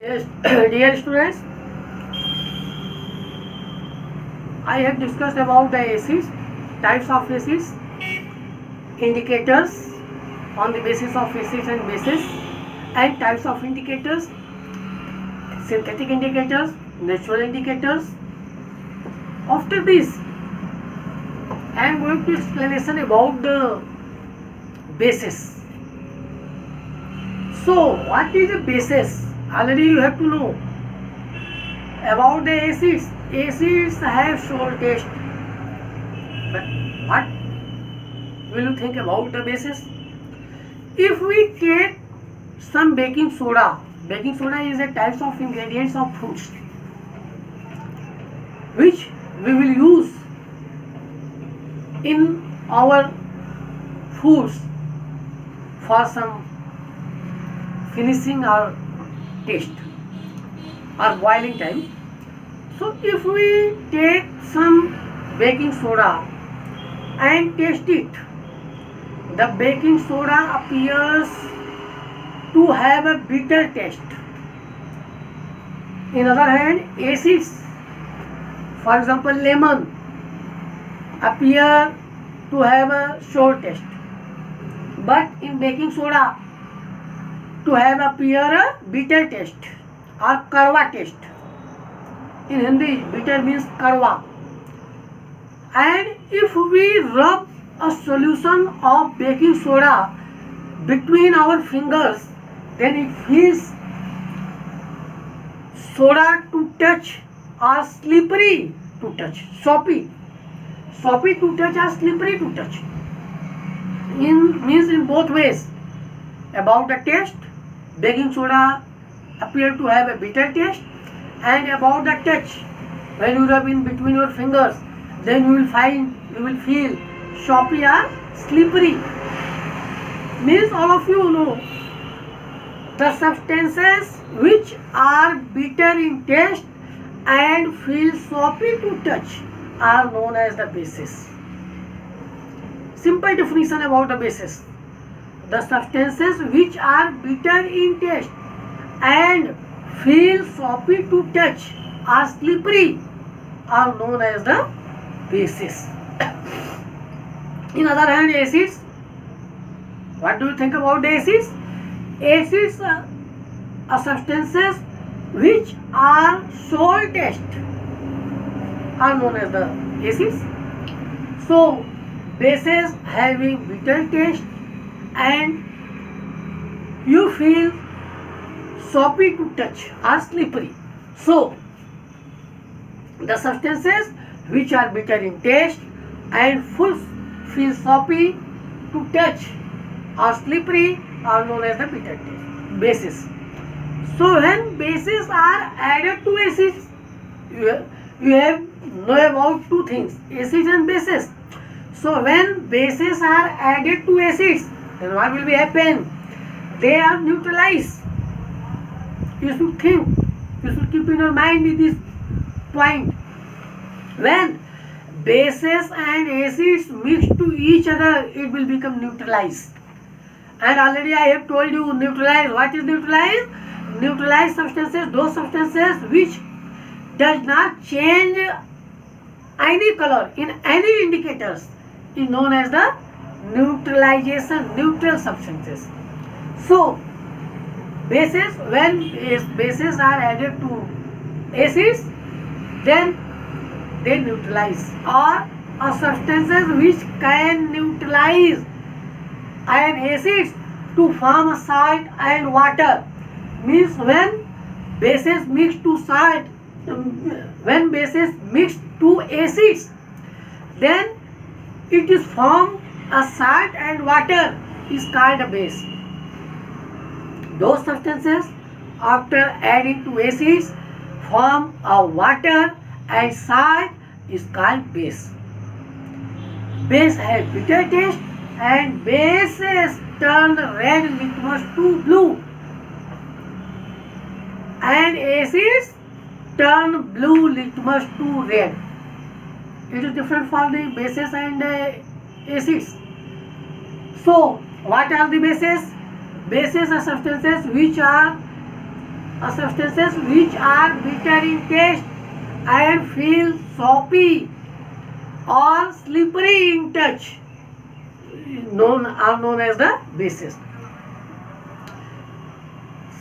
Yes, dear students, I have discussed about the acids, types of acids, indicators on the basis of acids and bases, and types of indicators, synthetic indicators, natural indicators. After this, I am going to explanation about the bases. So, what is a basis? Already you have to know about the acids. Acids have sure taste. But what will you think about the bases? If we take some baking soda is a type of ingredients of foods which we will use in our foods for some finishing or taste or boiling time. So if we take some baking soda and taste it, the baking soda appears to have a bitter taste. In other hand, acids, for example lemon, appear to have a sour taste. But in baking soda, to have appear a bitter taste or karwa taste. In Hindi, bitter means karwa. And if we rub a solution of baking soda between our fingers, then it feels soda to touch or slippery to touch, soapy to touch or slippery to touch. Means in both ways. About the taste, baking soda appear to have a bitter taste, and about the touch, when you rub in between your fingers, then you will feel soapy or slippery. Means all of you know the substances which are bitter in taste and feel soapy to touch are known as the bases. Simple definition about the bases. The substances which are bitter in taste and feel soapy to touch or slippery are known as the bases. In other hand, acids. What do you think about the acids? Acids are substances which are sour taste are known as the acids. So, bases having bitter taste and you feel soapy to touch or slippery. So, the substances which are bitter in taste and feel soapy to touch or slippery are known as the bitter taste, bases. So, when bases are added to acids, you have know about two things, acids and bases. So, when bases are added to acids, then what will be happen? They are neutralized. You should think, you should keep in your mind this point. When bases and acids mix to each other, it will become neutralized. And already I have told you neutralize. What is neutralize? Neutralized substances, those substances which does not change any color in any indicators, is known as the neutralization, neutral substances. So, bases, when bases are added to acids, then they neutralize, or substances which can neutralize and acids to form a salt and water. Means when bases mix to salt, when bases mix to acids, then it is formed a salt and water is called a base. Those substances after adding to acids form a water and salt is called base. Base has bitter taste and bases turn red litmus to blue and acids turn blue litmus to red. It is different for the bases and acids. So, what are the bases? Bases are substances which are substances which are bitter in taste and feel soapy or slippery in touch are known as the bases.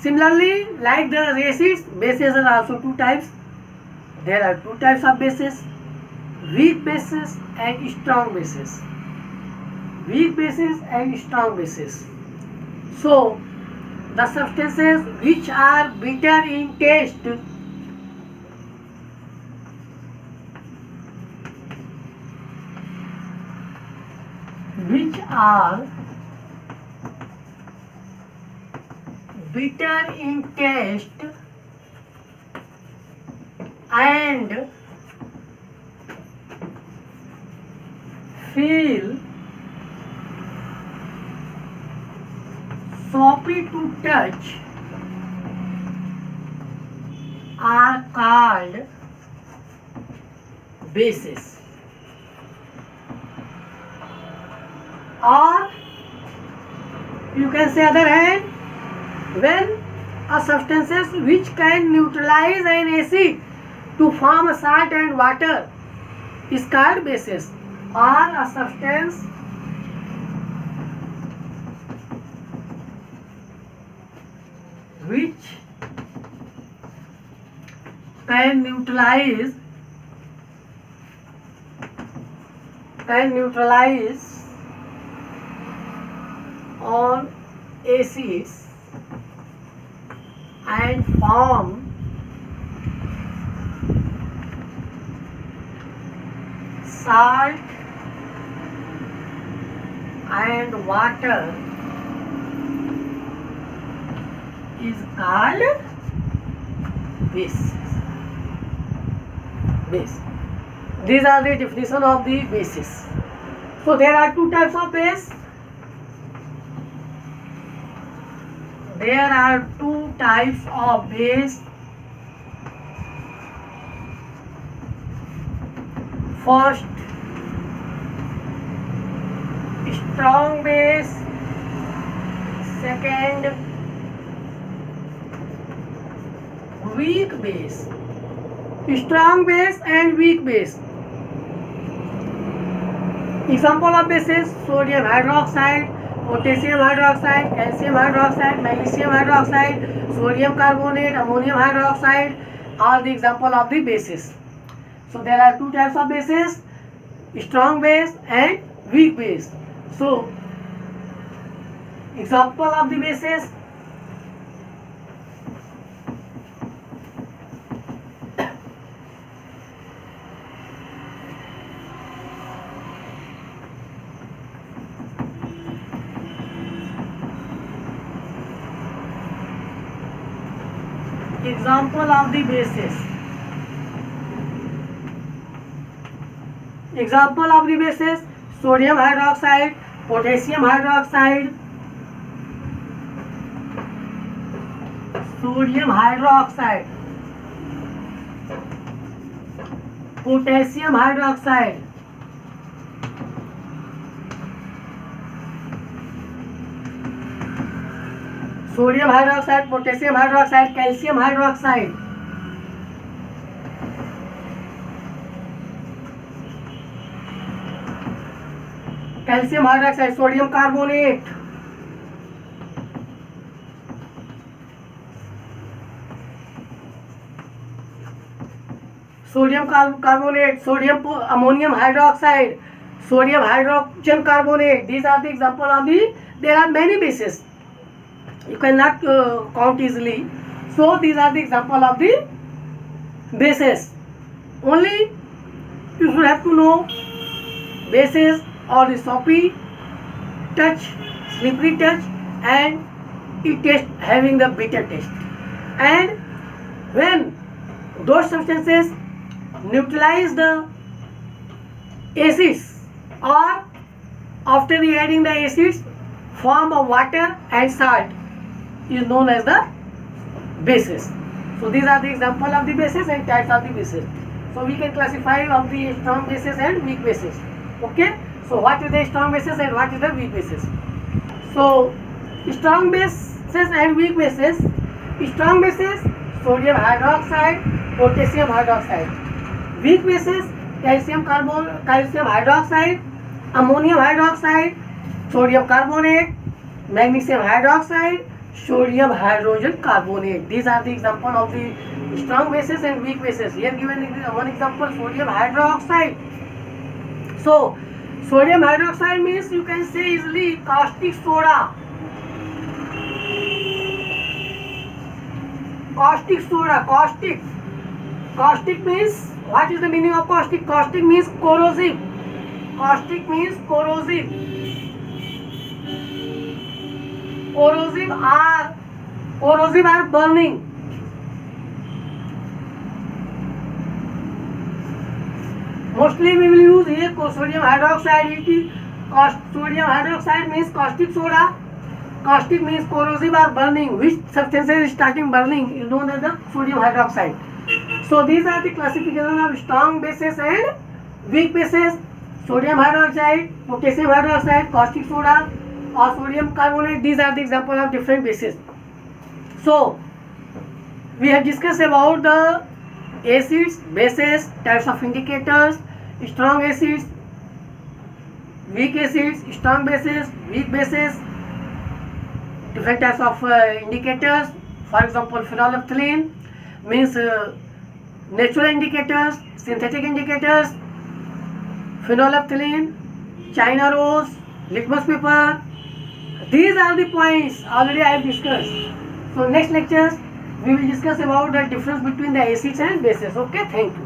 Similarly, like the acids, bases are also two types. There are two types of bases: weak bases and strong bases. Weak bases and strong bases. So, the substances which are bitter in taste and feel soapy to touch are called bases. Or you can say other hand, when a substances which can neutralize an acid to form a salt and water is called bases. Or a substance which can neutralize on acids and form salt and water is called base. These are the definition of the bases. So there are two types of base. There are two types of base. First, strong base. Second, weak base. Strong base and weak base. Example of bases: sodium hydroxide, potassium hydroxide, calcium hydroxide, magnesium hydroxide, sodium carbonate, ammonium hydroxide are the example of the bases. So there are two types of bases: strong base and weak base. So example of the bases: example of the bases. Example of the bases: sodium hydroxide, potassium hydroxide, potassium hydroxide, sodium hydroxide, potassium hydroxide, calcium hydroxide. Calcium hydroxide, sodium carbonate, sodium ammonium hydroxide, sodium hydrogen carbonate. These are the example of the. There are many bases. You cannot count easily. So these are the example of the bases. Only you should have to know bases or the soapy touch, slippery touch, and it taste having the bitter taste. And when those substances neutralize the acids, or after the adding the acids form of water and salt, is known as the bases. So these are the example of the bases and types of the bases. So we can classify of the strong bases and weak bases. Okay. So what is the strong bases and what is the weak bases? So strong bases and weak bases Strong bases, sodium hydroxide, potassium hydroxide. Weak bases, calcium hydroxide, ammonium hydroxide, sodium carbonate, magnesium hydroxide, sodium hydrogen carbonate. These are the example of the strong bases and weak bases. Here given one example, sodium hydroxide. So sodium hydroxide means you can say easily caustic soda. Caustic soda, caustic. Caustic means, what is the meaning of caustic? Caustic means corrosive. Caustic means corrosive. Corrosive are burning. Mostly we will use here sodium hydroxide. Sodium hydroxide means caustic soda. Caustic means corrosive or burning. Which substances is starting burning? You know the sodium hydroxide. So these are the classification of strong bases and weak bases. Sodium hydroxide, potassium hydroxide, caustic soda or sodium carbonate. These are the example of different bases. So we have discussed about the acids, bases, types of indicators, strong acids, weak acids, strong bases, weak bases, different types of indicators. For example, phenolphthalein means natural indicators, synthetic indicators, phenolphthalein, China rose, litmus paper. These are the points already I have discussed. So next lectures we will discuss about the difference between the acids and bases. Okay, thank you.